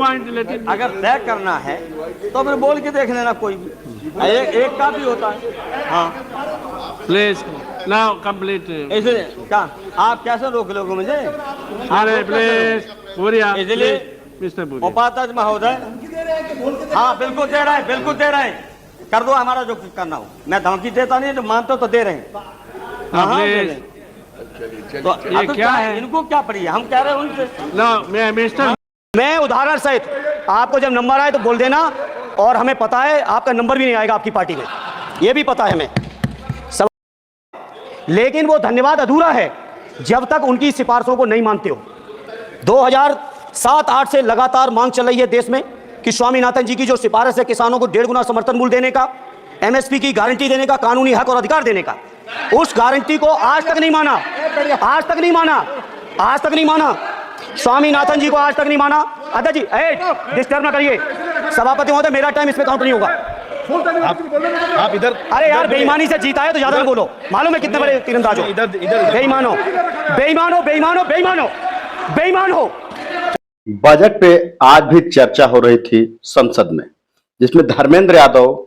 Point related. अगर तय करना है तो फिर बोल के देख लेना, कोई भी एक का भी होता है। हाँ प्लीज नाउ कंप्लीट। ऐसे क्या आप कैसे रोक लोगे मुझे? अरे प्लीज पूरिया, इसलिए मिस्टर पूरिया, उपाध्यक्ष महोदय, हाँ बिल्कुल दे रहे हैं, बिल्कुल दे रहे हैं, कर दो हमारा जो करना हो। मैं धमकी देता नहीं, जो मानते हो तो दे रहे हैं। हाँ प्लीज। तो ये क्या है? इनको क्या पड़ी है? हम कह रहे हैं उनसे। नो मिस्टर, मैं उदाहरण सहित आपको जब नंबर आए तो बोल देना, और हमें पता है आपका नंबर भी नहीं आएगा आपकी पार्टी में, ये भी पता है हमें सब। लेकिन वो धन्यवाद अधूरा है जब तक उनकी सिफारिशों को नहीं मानते हो। 2007-8 से लगातार मांग चल रही है देश में कि स्वामीनाथन जी की जो सिफारिश है किसानों को 1.5 गुना समर्थन मूल्य देने का, एमएसपी की गारंटी देने का, कानूनी हक और अधिकार देने का, उस गारंटी को आज तक नहीं माना, आज तक नहीं माना, आज तक नहीं माना। स्वामीनाथन जी को आज तक नहीं माना। अध्यक्ष जी डिस्टर्ब ना करिए, सभापति महोदय मेरा टाइम इसमें काउंट नहीं होगा। आप इधर, अरे यार बेईमानी से जीता है तो ज्यादा ना बोलो, मालूम है कितने बड़े तीरंदाज हो। इधर बेईमान हो, बेईमान हो, बेईमान हो, बेईमान हो, बेईमान हो। बजट पे आज भी चर्चा हो रही थी संसद में, जिसमें धर्मेंद्र यादव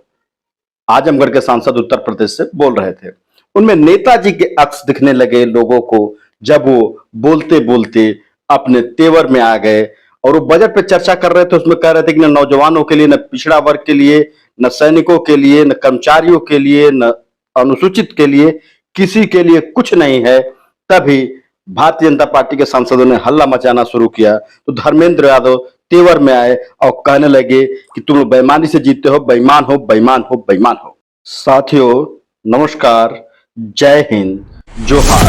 आजमगढ़ के सांसद उत्तर प्रदेश से बोल रहे थे। उनमें नेताजी के अक्स दिखने लगे लोगों को, जब वो बोलते बोलते अपने तेवर में आ गए और वो बजट पे चर्चा कर रहे थे। उसमें कह रहे थे कि न नौजवानों के लिए, न पिछड़ा वर्ग के लिए, न सैनिकों के लिए, न कर्मचारियों के लिए, न अनुसूचित के लिए, किसी के लिए कुछ नहीं है। तभी भारतीय जनता पार्टी के सांसदों ने हल्ला मचाना शुरू किया तो धर्मेंद्र यादव तेवर में आए और कहने लगे कि तुम लोग बेईमानी से जीतते हो, बेईमान हो, बेईमान हो, बेईमान हो। साथियों नमस्कार, जय हिंद, जोहार।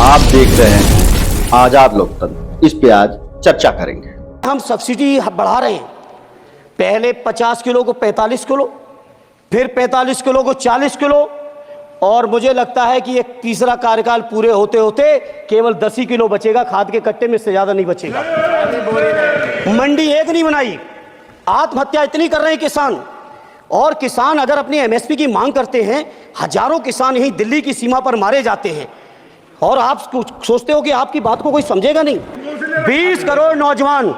आप देख रहे हैं आजाद लोकतंत्र। इस पे आज चर्चा करेंगे। हम सब्सिडी बढ़ा रहे हैं, पहले 50 किलो को 45 किलो, फिर 45 किलो को 40 किलो, और मुझे लगता है कि एक तीसरा कार्यकाल पूरे होते होते केवल 10 ही किलो बचेगा खाद के कट्टे में, से ज्यादा नहीं बचेगा। मंडी एक नहीं बनाई, आत्महत्या इतनी कर रहे हैं किसान, और किसान अगर अपनी एमएसपी की मांग करते हैं, हजारों किसान यहीं दिल्ली की सीमा पर मारे जाते हैं, और आप सोचते हो कि आपकी बात को कोई समझेगा नहीं। 20 करोड़ नौजवान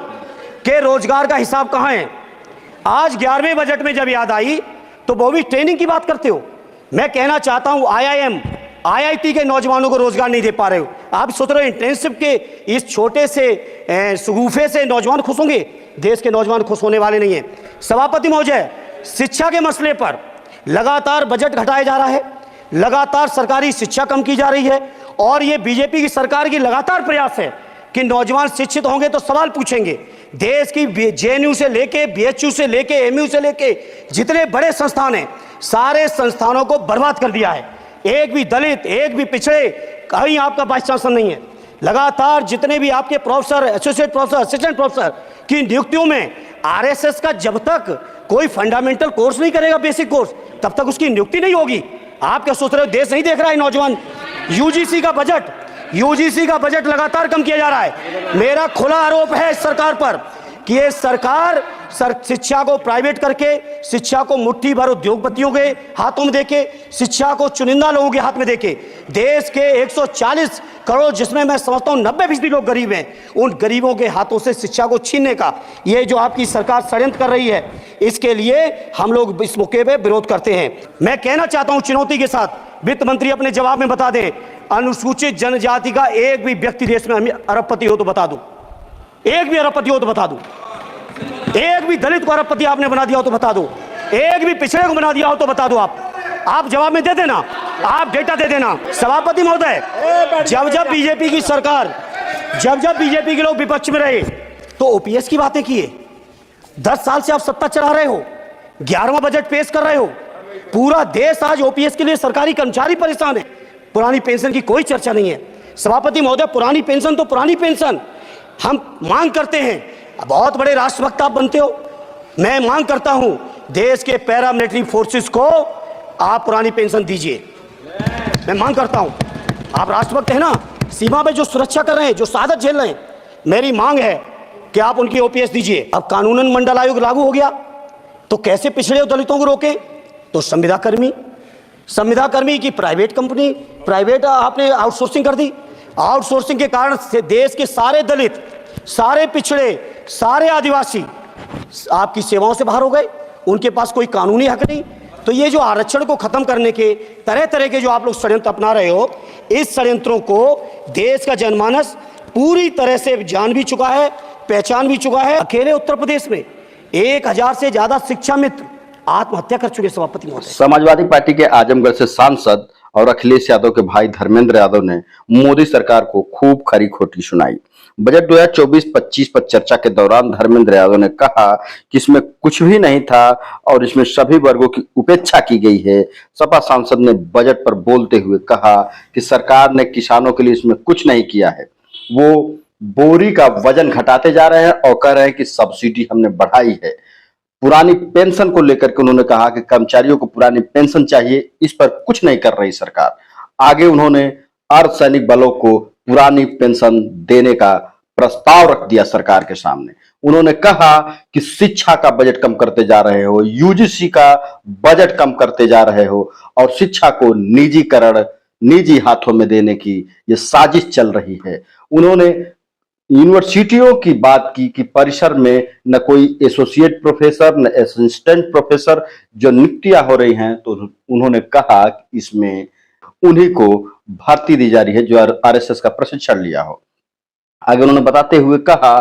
के रोजगार का हिसाब कहां है? आज 11वें बजट में जब याद आई तो वो भी ट्रेनिंग की बात करते हो। मैं कहना चाहता हूं IIM, IIT के नौजवानों को रोजगार नहीं दे पा रहे हो। आप सोच रहे हो इंटर्नशिप के इस छोटे से शगुफे से नौजवान खुश होंगे? देश के नौजवान खुश होने वाले नहीं है। सभापति महोदय, शिक्षा के मसले पर लगातार बजट घटाया जा रहा है, लगातार सरकारी शिक्षा कम की जा रही है, और ये बीजेपी की सरकार की लगातार प्रयास है कि नौजवान शिक्षित होंगे तो सवाल पूछेंगे। देश की JNU से लेके BHU से लेके MU से लेके जितने बड़े संस्थान हैं, सारे संस्थानों को बर्बाद कर दिया है। एक भी दलित, एक भी पिछड़े, कहीं आपका वाइस चांसलर नहीं है। लगातार जितने भी आपके professor, associate professor, assistant professor की नियुक्तियों में RSS का जब तक कोई फंडामेंटल कोर्स नहीं करेगा, बेसिक कोर्स, तब तक उसकी नियुक्ति नहीं होगी। आप क्या सोच रहे हो देश नहीं देख रहा है नौजवान? यूजीसी का बजट लगातार कम किया जा रहा है। मेरा खुला आरोप है इस सरकार पर कि ये सरकार शिक्षा को प्राइवेट करके, शिक्षा को मुट्ठी भर उद्योगपतियों के हाथों में देके, शिक्षा को चुनिंदा लोगों के हाथ में देके, देश के 140 करोड़, जिसमें मैं समझता हूं 90% लोग गरीब हैं, उन गरीबों के हाथों से शिक्षा को छीनने का ये जो आपकी सरकार षड्यंत्र कर रही है, इसके लिए हम लोग इस मौके पे विरोध करते हैं। मैं कहना चाहता हूं चुनौती के साथ, वित्त मंत्री अपने जवाब में बता दें, अनुसूचित जनजाति का एक भी व्यक्ति देश में अरबपति हो तो बता दूं, एक भी अरबपति हो तो बता दूं, एक भी दलित को अरबपति आपने बना दिया हो तो बता दो, एक भी पिछड़े को बना दिया हो तो बता दो। आप जवाब में दे देना, आप डेटा दे देना। सभापति महोदय, जब बीजेपी की सरकार, जब बीजेपी के लोग विपक्ष में रहे तो ओपीएस की बातें किए। 10 साल से आप सत्ता चला रहे हो, 11वां बजट पेश कर रहे हो। पूरा देश आज ओपीएस के लिए, सरकारी कर्मचारी परेशान है। पुरानी पेंशन की कोई चर्चा नहीं है। सभापति महोदय, पुरानी पेंशन तो पुरानी पेंशन, हम मांग करते हैं, बहुत बड़े राष्ट्रभक्त आप बनते हो, मैं मांग करता हूं देश के पैरामिलिट्री फोर्सेस को आप पुरानी पेंशन दीजिए। मैं मांग करता हूं, आप राष्ट्रभक्त हैं ना, सीमा पे जो सुरक्षा कर रहे हैं, जो शहादत झेल रहे हैं, मेरी मांग है कि आप उनकी ओपीएस दीजिए। अब कानूनन मंडल आयोग लागू हो गया तो कैसे पिछड़े और दलितों को रोकें? तो संविदा कर्मी की प्राइवेट कंपनी, प्राइवेट आपने आउटसोर्सिंग कर दी। आउटसोर्सिंग के कारण से देश के सारे दलित, सारे पिछड़े, सारे आदिवासी आपकी सेवाओं से बाहर हो गए, उनके पास कोई कानूनी हक नहीं। तो ये जो आरक्षण को खत्म करने के तरह तरह के जो आप लोग षड्यंत्र अपना रहे हो, इस षड्यंत्रों को देश का जनमानस पूरी तरह से जान भी चुका है, पहचान भी चुका है। अकेले उत्तर प्रदेश में 1000 से ज्यादा शिक्षा मित्र आत्महत्या कर चुके सभापति महोदय। समाजवादी पार्टी के आजमगढ़ से सांसद और अखिलेश यादव के भाई धर्मेंद्र यादव ने मोदी सरकार को खूब खरी खोटी सुनाई। बजट 2024-25 पर चर्चा के दौरान धर्मेंद्र यादव ने कहा कि इसमें कुछ भी नहीं था और इसमें सभी वर्गों की उपेक्षा की गई है। सपा सांसद ने बजट पर बोलते हुए कहा कि सरकार ने किसानों के लिए इसमें कुछ नहीं किया है। वो बोरी का वजन घटाते जा रहे हैं और कह रहे हैं कि सब्सिडी हमने बढ़ाई है। पुरानी पेंशन को लेकर के उन्होंने कहा कि कर्मचारियों को पुरानी पेंशन चाहिए, इस पर कुछ नहीं कर रही सरकार। आगे उन्होंने अर्धसैनिक बलों को पुरानी पेंशन देने का प्रस्ताव रख दिया सरकार के सामने। उन्होंने कहा कि शिक्षा का बजट कम करते जा रहे हो, यूजीसी का बजट कम करते जा रहे हो और शिक्षा को निजीकरण, निजी हाथों में देने की ये साजिश चल रही है। उन्होंने यूनिवर्सिटियों की बात की कि परिसर में न कोई एसोसिएट प्रोफेसर न असिस्टेंट प्रोफेसर जो नियुक्तियां हो रही हैं, तो उन्होंने कहा कि इसमें उन्हीं को भर्ती दी जा रही है जो आरएसएस का प्रशिक्षण लिया हो। आगे उन्होंने बताते हुए कहा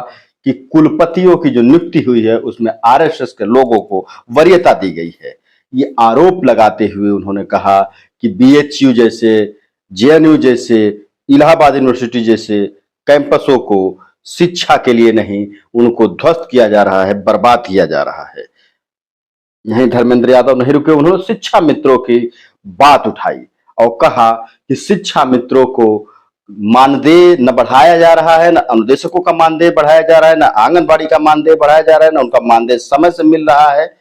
कि कुलपतियों की जो नियुक्ति हुई है उसमें आरएसएस के लोगों को वरीयता दी गई है। ये आरोप लगाते हुए उन्होंने कहा कि बीएचयू जैसे, जेएनयू जैसे, इलाहाबाद यूनिवर्सिटी जैसे कैंपसों को शिक्षा के लिए नहीं, उनको ध्वस्त किया जा रहा है, बर्बाद किया जा रहा है। यहीं धर्मेंद्र यादव नहीं रुके, उन्होंने शिक्षा मित्रों की बात उठाई और कहा कि शिक्षा मित्रों को मानदेय न बढ़ाया जा रहा है, न अनुदेशकों का मानदेय बढ़ाया जा रहा है, न आंगनबाड़ी का मानदेय बढ़ाया जा रहा है, न उनका मानदेय समय से मिल रहा है।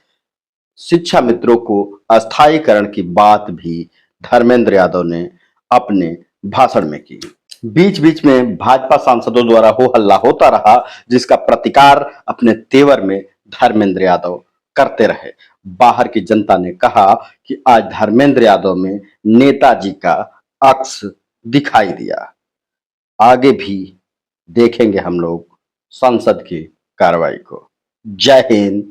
शिक्षा मित्रों को अस्थायीकरण की बात भी धर्मेंद्र यादव ने अपने भाषण में की। बीच बीच में भाजपा सांसदों द्वारा हो हल्ला होता रहा, जिसका प्रतिकार अपने तेवर में धर्मेंद्र यादव करते रहे। बाहर की जनता ने कहा कि आज धर्मेंद्र यादव में नेताजी का अक्स दिखाई दिया। आगे भी देखेंगे हम लोग संसद की कार्रवाई को। जय हिंद,